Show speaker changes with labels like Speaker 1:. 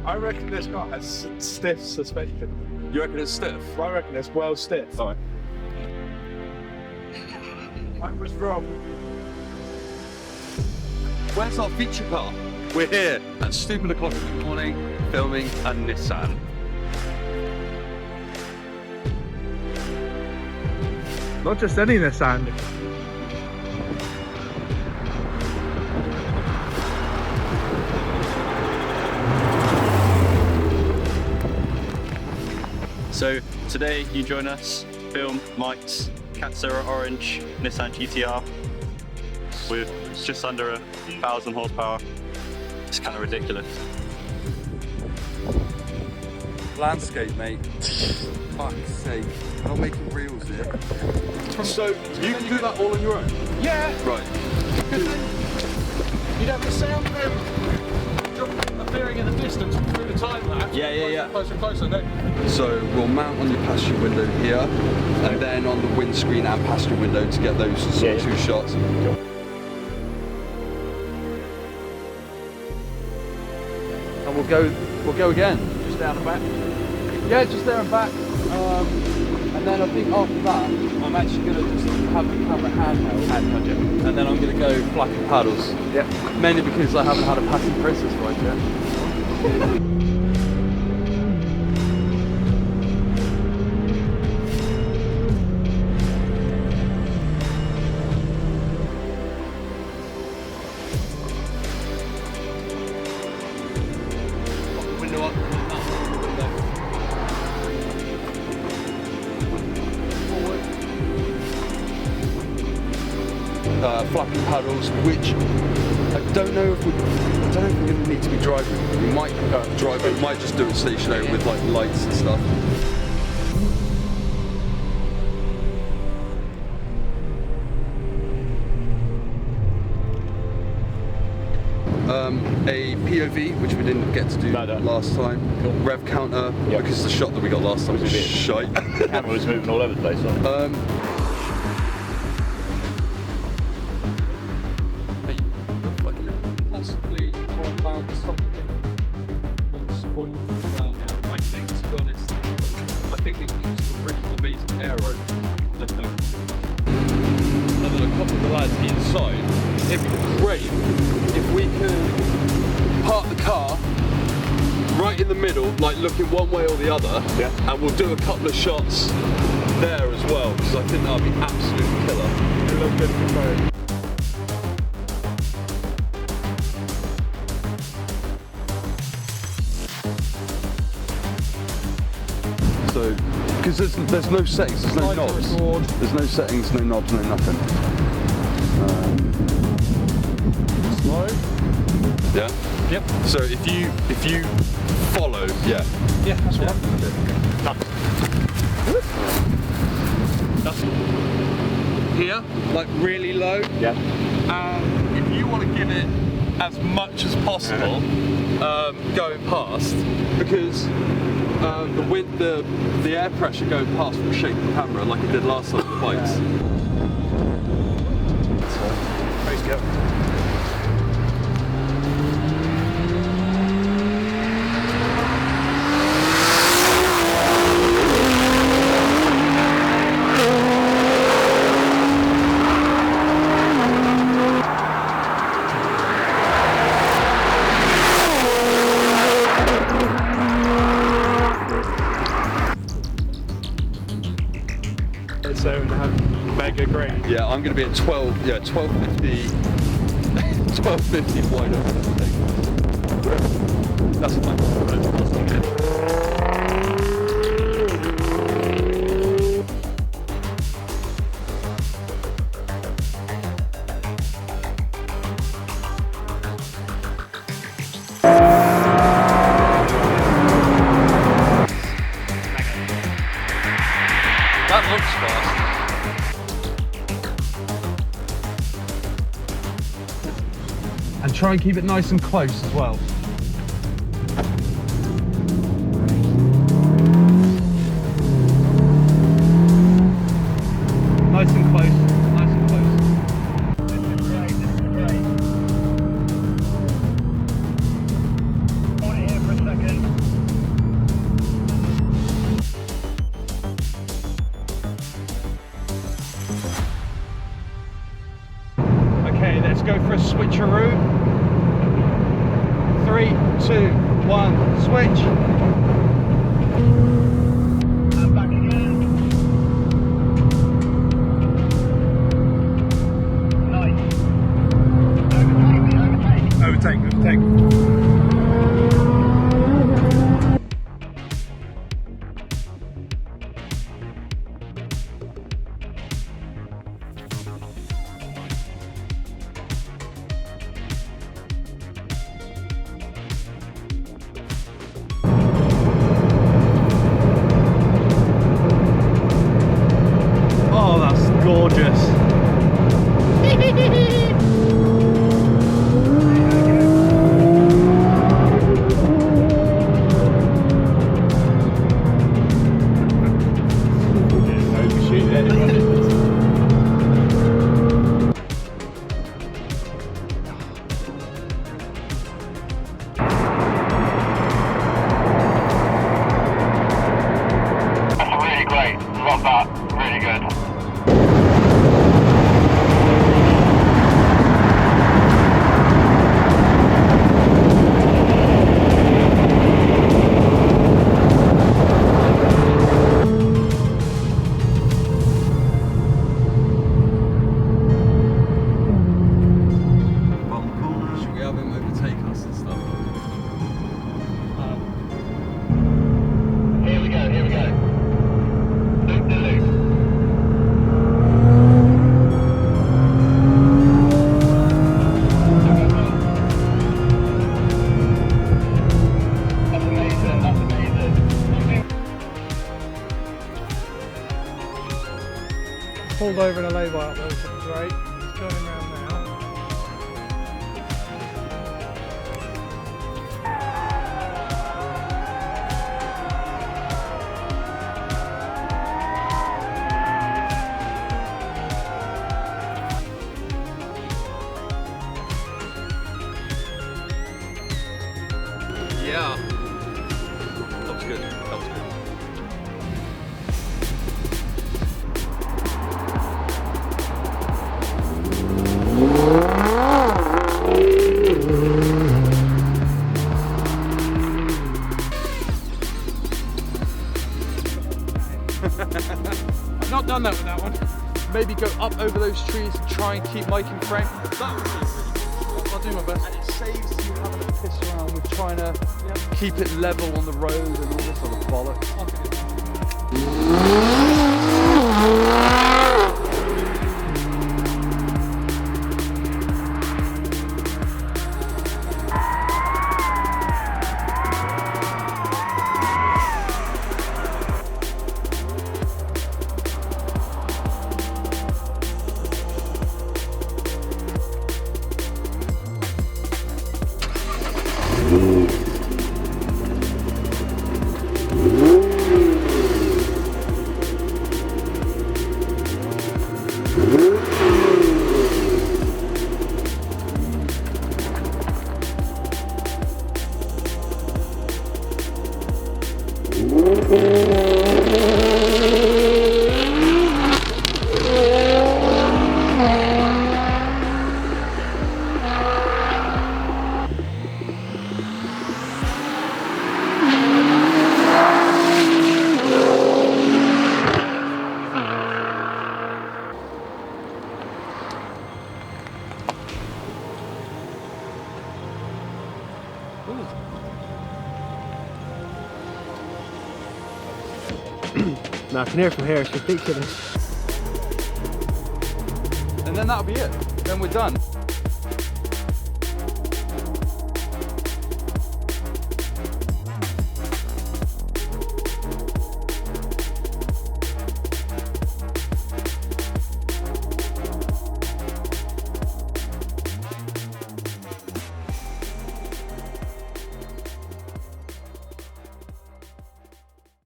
Speaker 1: I reckon this car has stiff suspension.
Speaker 2: You reckon it's stiff?
Speaker 1: I reckon it's well stiff.
Speaker 2: Sorry.
Speaker 1: I was wrong.
Speaker 2: Where's our feature car? We're here at stupid o'clock in the morning, filming a Nissan.
Speaker 1: Not just any Nissan.
Speaker 3: So today you join us, film Mike's Cat Serra Orange Nissan GTR with just under 1,000 horsepower. It's kind of ridiculous.
Speaker 2: Landscape, mate. Fuck's sake. I'm not making reels here. So, you can do that all on your own?
Speaker 1: Yeah.
Speaker 2: Right.
Speaker 1: You'd have the sound appearing in the distance through the time lapse.
Speaker 3: Yeah.
Speaker 1: Closer and closer. No.
Speaker 2: So, we'll mount on your passenger window here, and then on the windscreen and passenger window to get those sort of two shots. And we'll go again.
Speaker 1: Just down the back.
Speaker 2: Yeah, just there and back. And then I think after that, I'm actually going to just have the camera handheld, yeah. And then I'm going to go flapping paddles.
Speaker 1: Yeah.
Speaker 2: Mainly because I haven't had a passing princess right yet. Window up. Flapping paddles, which I don't know if we're going to need to be driving. We might drive it, we might just do it stationary with like lights and stuff. A POV, which we didn't get to do last time. Cool. Rev counter, because the shot that we got last time was shite.
Speaker 3: The camera was moving all over the place, wasn't it?
Speaker 2: Possibly about something on the spot. I think, to be honest, I think it was a really amazing aero. And then a couple of the lads inside. It'd be great if we could park the car right in the middle, like looking one way or the other, and we'll do a couple of shots there as well, because I think that would be absolute killer.
Speaker 1: It looks good for both.
Speaker 2: So, because there's no settings, there's no knobs. There's no settings, no knobs, no nothing.
Speaker 1: Slow.
Speaker 2: Yeah.
Speaker 1: Yep.
Speaker 2: So if you follow,
Speaker 1: Yeah, that's right.
Speaker 2: that's here, like really low.
Speaker 1: Yeah.
Speaker 2: And if you want to give it as much as possible, going past, because the wind, the air pressure going past will shake the camera like it did last time with the bikes.
Speaker 1: Please go. So mega great.
Speaker 2: Yeah, I'm going to be at 1250 wide open, I think. That's fine. That looks fast.
Speaker 1: And try and keep it nice and close as well. Nice and close, nice and close. This is great, this is great. Hold it here for a second. 2, 1, switch. And back again. Nice. Overtake. Oh, that's gorgeous. Pulled over in a lay-by up there, which is great. It's turning around now.
Speaker 2: Yeah. That was good. That was good.
Speaker 1: I've not done that with that one. Maybe go up over those trees and try and keep Mike in front. That would be really good. I'll do my best. And it saves you having to piss around with trying to keep it level on the road and all this sort of bollocks.
Speaker 4: No, I can hear it from here, it's ridiculous.
Speaker 1: And then that'll be it. Then we're done.